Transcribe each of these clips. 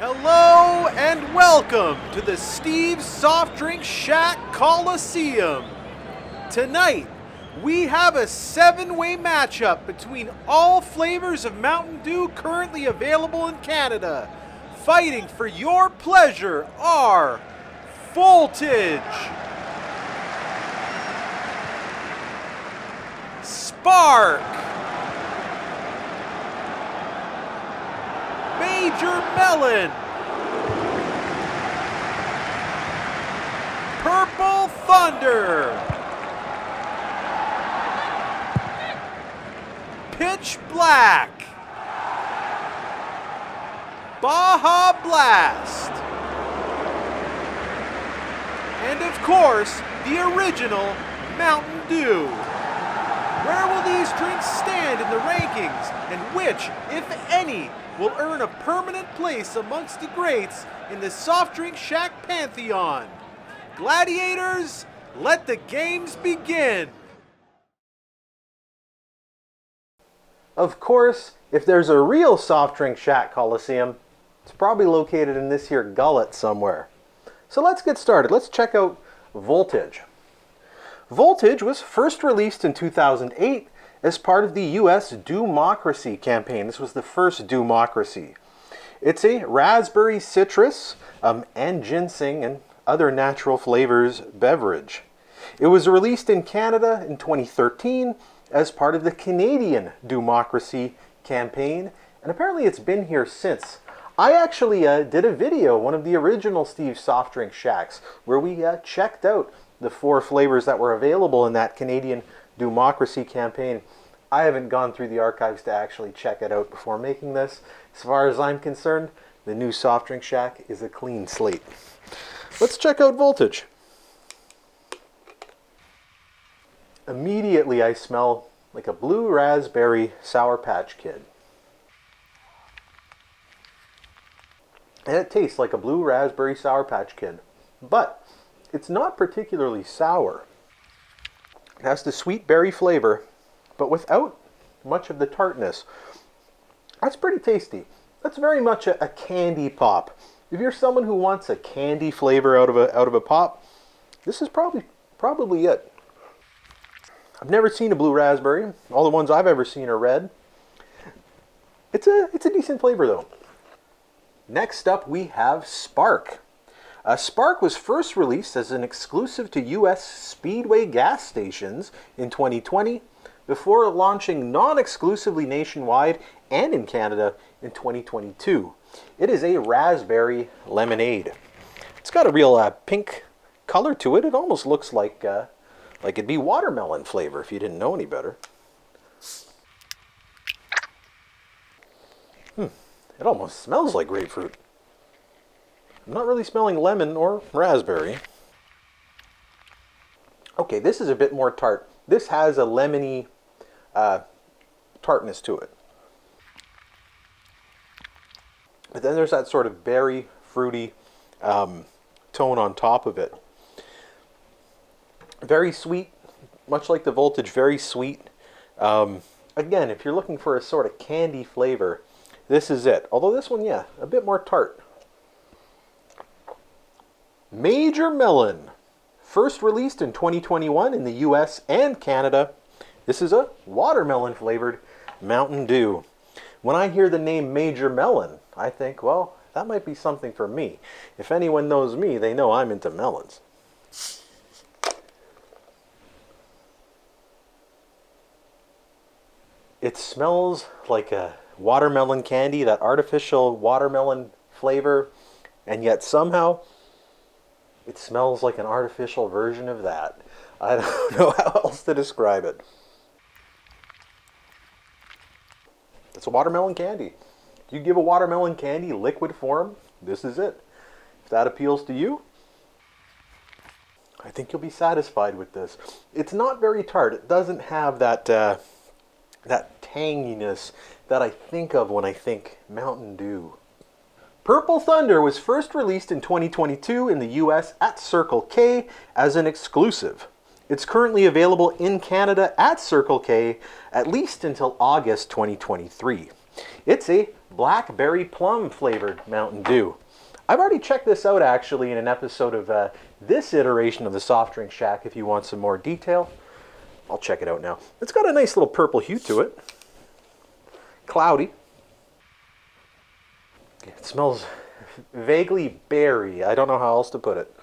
Hello and welcome to the Steve's Soft Drink Shack Coliseum. Tonight, we have a 7-way matchup between all flavors of Mountain Dew currently available in Canada. Fighting for your pleasure are Voltage, Spark, Major Melon, Purple Thunder, Pitch Black, Baja Blast, and of course, the original Mountain Dew. Where will these drinks stand in the rankings, and which, if any, will earn a permanent place amongst the greats in the Soft Drink Shack pantheon? Gladiators, let the games begin! Of course, if there's a real Soft Drink Shack Coliseum, it's probably located in this here gullet somewhere. So let's get started. Let's check out Voltage. Voltage was first released in 2008 as part of the US Dewmocracy campaign. This was the first Dewmocracy. It's a raspberry citrus and ginseng and other natural flavors beverage. It was released in Canada in 2013 as part of the Canadian Dewmocracy campaign, and apparently it's been here since. I actually did a video, one of the original Steve's Soft Drink Shacks, where we checked out the 4 flavors that were available in that Canadian Dewmocracy campaign. I haven't gone through the archives to actually check it out before making this. As far as I'm concerned, the new Soft Drink Shack is a clean slate. Let's check out Voltage. Immediately I smell like a blue raspberry Sour Patch Kid. And it tastes like a blue raspberry Sour Patch Kid. But it's not particularly sour. It has the sweet berry flavor, but without much of the tartness. That's pretty tasty. That's very much a candy pop. If you're someone who wants a candy flavor out of a pop, this is probably it. I've never seen a blue raspberry. All the ones I've ever seen are red. It's a decent flavor though. Next up we have Spark. Spark was first released as an exclusive to US Speedway gas stations in 2020 before launching non-exclusively nationwide and in Canada in 2022. It is a raspberry lemonade. It's got a real pink color to it. It almost looks like it'd be watermelon flavor if you didn't know any better. It almost smells like grapefruit. I'm not really smelling lemon or raspberry. Okay, this is a bit more tart. This has a lemony tartness to it. But then there's that sort of berry, fruity tone on top of it. Very sweet, much like the Voltage, very sweet. Again, if you're looking for a sort of candy flavor, this is it. Although this one, yeah, a bit more tart. Major Melon, first released in 2021 in the US and Canada. This is a watermelon flavored Mountain Dew. When I hear the name Major Melon, I think, well, that might be something for me. If anyone knows me, they know I'm into melons. It smells like a watermelon candy, that artificial watermelon flavor, and yet somehow it smells like an artificial version of that. I don't know how else to describe it. It's a watermelon candy. If you give a watermelon candy liquid form, this is it. If that appeals to you, I think you'll be satisfied with this. It's not very tart. It doesn't have that tanginess that I think of when I think Mountain Dew. Purple Thunder was first released in 2022 in the US at Circle K as an exclusive. It's currently available in Canada at Circle K at least until August 2023. It's a blackberry plum flavored Mountain Dew. I've already checked this out actually in an episode of this iteration of the Soft Drink Shack if you want some more detail. I'll check it out now. It's got a nice little purple hue to it. Cloudy. It smells vaguely berry. I don't know how else to put it.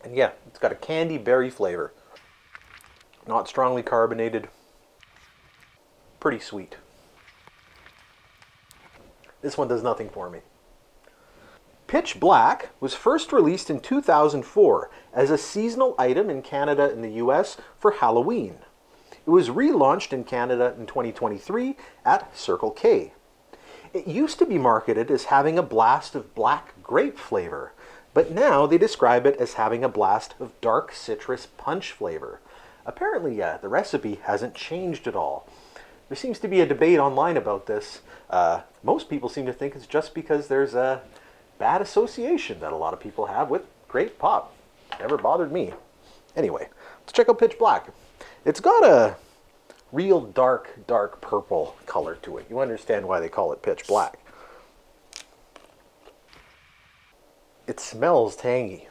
And yeah, it's got a candy berry flavor. Not strongly carbonated. Pretty sweet. This one does nothing for me. Pitch Black was first released in 2004 as a seasonal item in Canada and the US for Halloween. It was relaunched in Canada in 2023 at Circle K. It used to be marketed as having a blast of black grape flavor, but now they describe it as having a blast of dark citrus punch flavor. Apparently, the recipe hasn't changed at all. There seems to be a debate online about this. Most people seem to think it's just because there's a bad association that a lot of people have with grape pop. Never bothered me. Anyway, let's check out Pitch Black. It's got a real dark purple color to it. You understand why they call it Pitch Black. It smells tangy.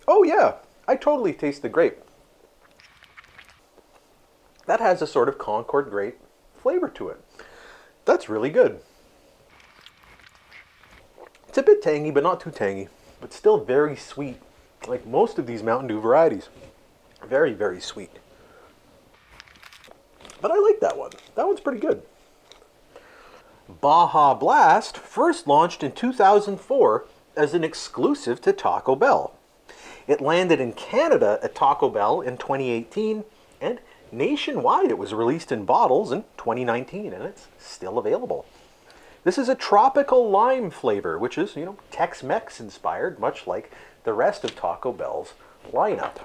Oh yeah, I totally taste the grape. That has a sort of Concord grape flavor to it. That's really good. It's a bit tangy, but not too tangy. But still very sweet, like most of these Mountain Dew varieties. Very, very sweet. But I like that one. That one's pretty good. Baja Blast first launched in 2004 as an exclusive to Taco Bell. It landed in Canada at Taco Bell in 2018, and nationwide it was released in bottles in 2019, and it's still available. This is a tropical lime flavor, which is, Tex-Mex inspired, much like the rest of Taco Bell's lineup.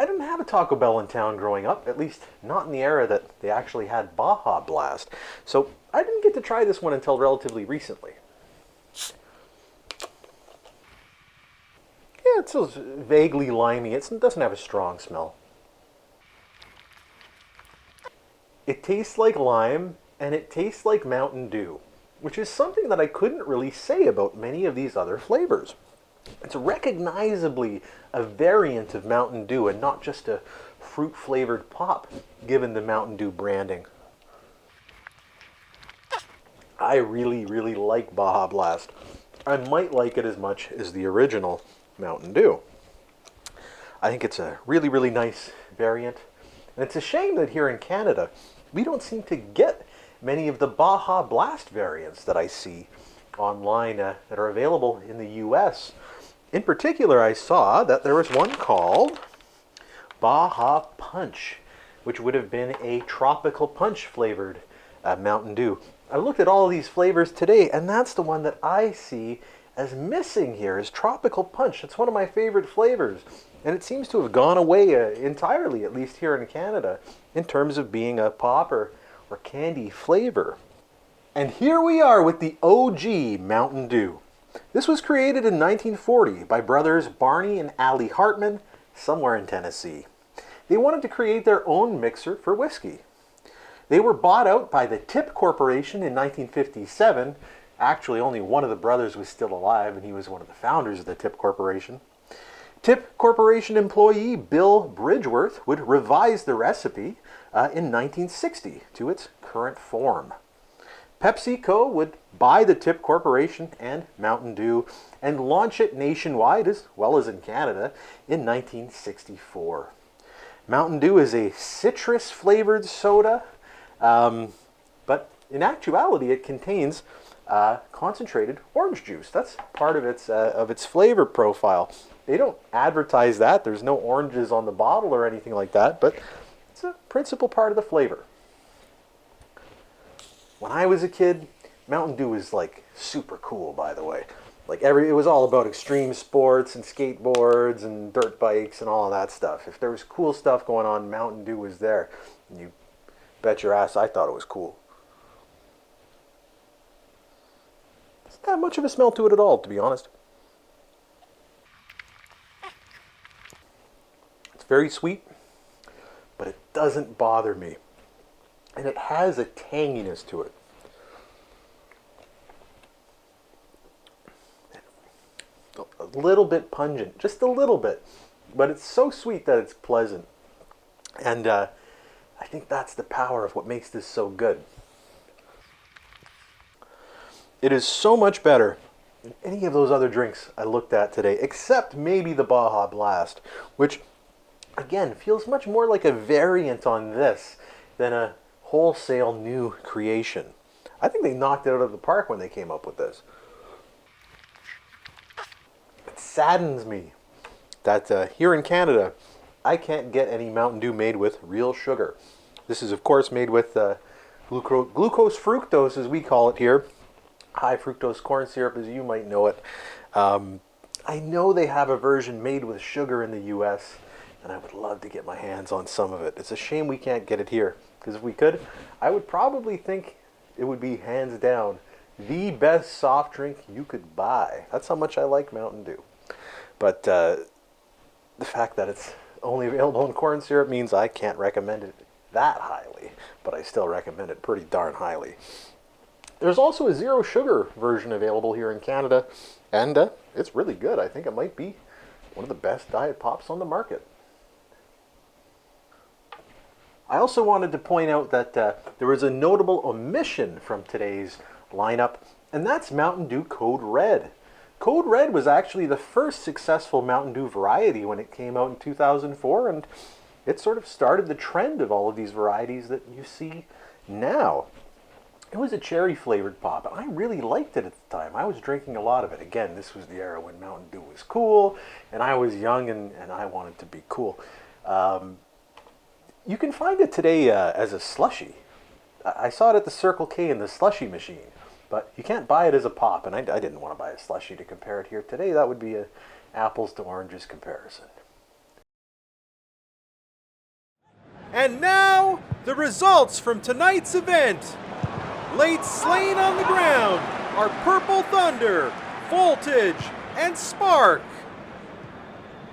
I didn't have a Taco Bell in town growing up, at least not in the era that they actually had Baja Blast. So I didn't get to try this one until relatively recently. Yeah, it's vaguely limey. It doesn't have a strong smell. It tastes like lime, and it tastes like Mountain Dew, which is something that I couldn't really say about many of these other flavors. It's recognizably a variant of Mountain Dew and not just a fruit-flavored pop, given the Mountain Dew branding. I really, really like Baja Blast. I might like it as much as the original Mountain Dew. I think it's a really, really nice variant. And it's a shame that here in Canada, we don't seem to get many of the Baja Blast variants that I see online that are available in the US. In particular, I saw that there was one called Baja Punch, which would have been a tropical punch flavored Mountain Dew. I looked at all of these flavors today, and that's the one that I see as missing here, is tropical punch. It's one of my favorite flavors, and it seems to have gone away entirely, at least here in Canada, in terms of being a pop or candy flavor. And here we are with the OG Mountain Dew. This was created in 1940 by brothers Barney and Allie Hartman, somewhere in Tennessee. They wanted to create their own mixer for whiskey. They were bought out by the Tip Corporation in 1957. Actually, only one of the brothers was still alive, and he was one of the founders of the Tip Corporation. Tip Corporation employee Bill Bridgeworth would revise the recipe in 1960 to its current form. PepsiCo would buy the Tip Corporation and Mountain Dew and launch it nationwide as well as in Canada in 1964. Mountain Dew is a citrus-flavored soda, but in actuality it contains concentrated orange juice. That's part of its flavor profile. They don't advertise that. There's no oranges on the bottle or anything like that, but it's a principal part of the flavor. When I was a kid, Mountain Dew was like super cool, by the way. It was all about extreme sports and skateboards and dirt bikes and all of that stuff. If there was cool stuff going on, Mountain Dew was there. And you bet your ass I thought it was cool. It's not much of a smell to it at all, to be honest. It's very sweet, but it doesn't bother me. And it has a tanginess to it. A little bit pungent, just a little bit, but it's so sweet that it's pleasant. And I think that's the power of what makes this so good. It is so much better than any of those other drinks I looked at today, except maybe the Baja Blast, which, again, feels much more like a variant on this than a wholesale new creation. I think they knocked it out of the park when they came up with this. It saddens me that here in Canada, I can't get any Mountain Dew made with real sugar. This is, of course, made with glucose fructose, as we call it here. High fructose corn syrup, as you might know it. I know they have a version made with sugar in the US, and I would love to get my hands on some of it. It's a shame we can't get it here, because if we could, I would probably think it would be hands down the best soft drink you could buy. That's how much I like Mountain Dew. But the fact that it's only available in corn syrup means I can't recommend it that highly, but I still recommend it pretty darn highly. There's also a zero sugar version available here in Canada, and it's really good. I think it might be one of the best diet pops on the market. I also wanted to point out that there was a notable omission from today's lineup, and that's Mountain Dew Code Red. Code Red was actually the first successful Mountain Dew variety when it came out in 2004, and it sort of started the trend of all of these varieties that you see now. It was a cherry-flavored pop, and I really liked it at the time. I was drinking a lot of it. Again, this was the era when Mountain Dew was cool, and I was young, and I wanted to be cool. You can find it today as a slushie. I saw it at the Circle K in the slushie machine, but you can't buy it as a pop, and I didn't want to buy a slushie to compare it here today. That would be an apples to oranges comparison. And now, the results from tonight's event. Laid slain on the ground are Purple Thunder, Voltage, and Spark.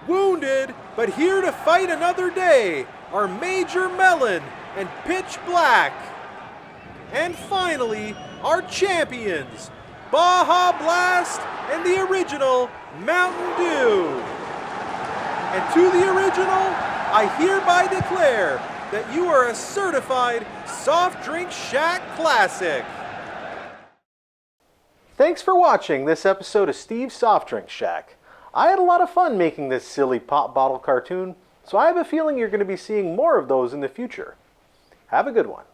Wounded, but here to fight another day, are Major Melon and Pitch Black. And finally, our champions, Baja Blast and the original Mountain Dew. And to the original, I hereby declare that you are a certified Soft Drink Shack Classic. Thanks for watching this episode of Steve's Soft Drink Shack. I had a lot of fun making this silly pop bottle cartoon, so I have a feeling you're going to be seeing more of those in the future. Have a good one.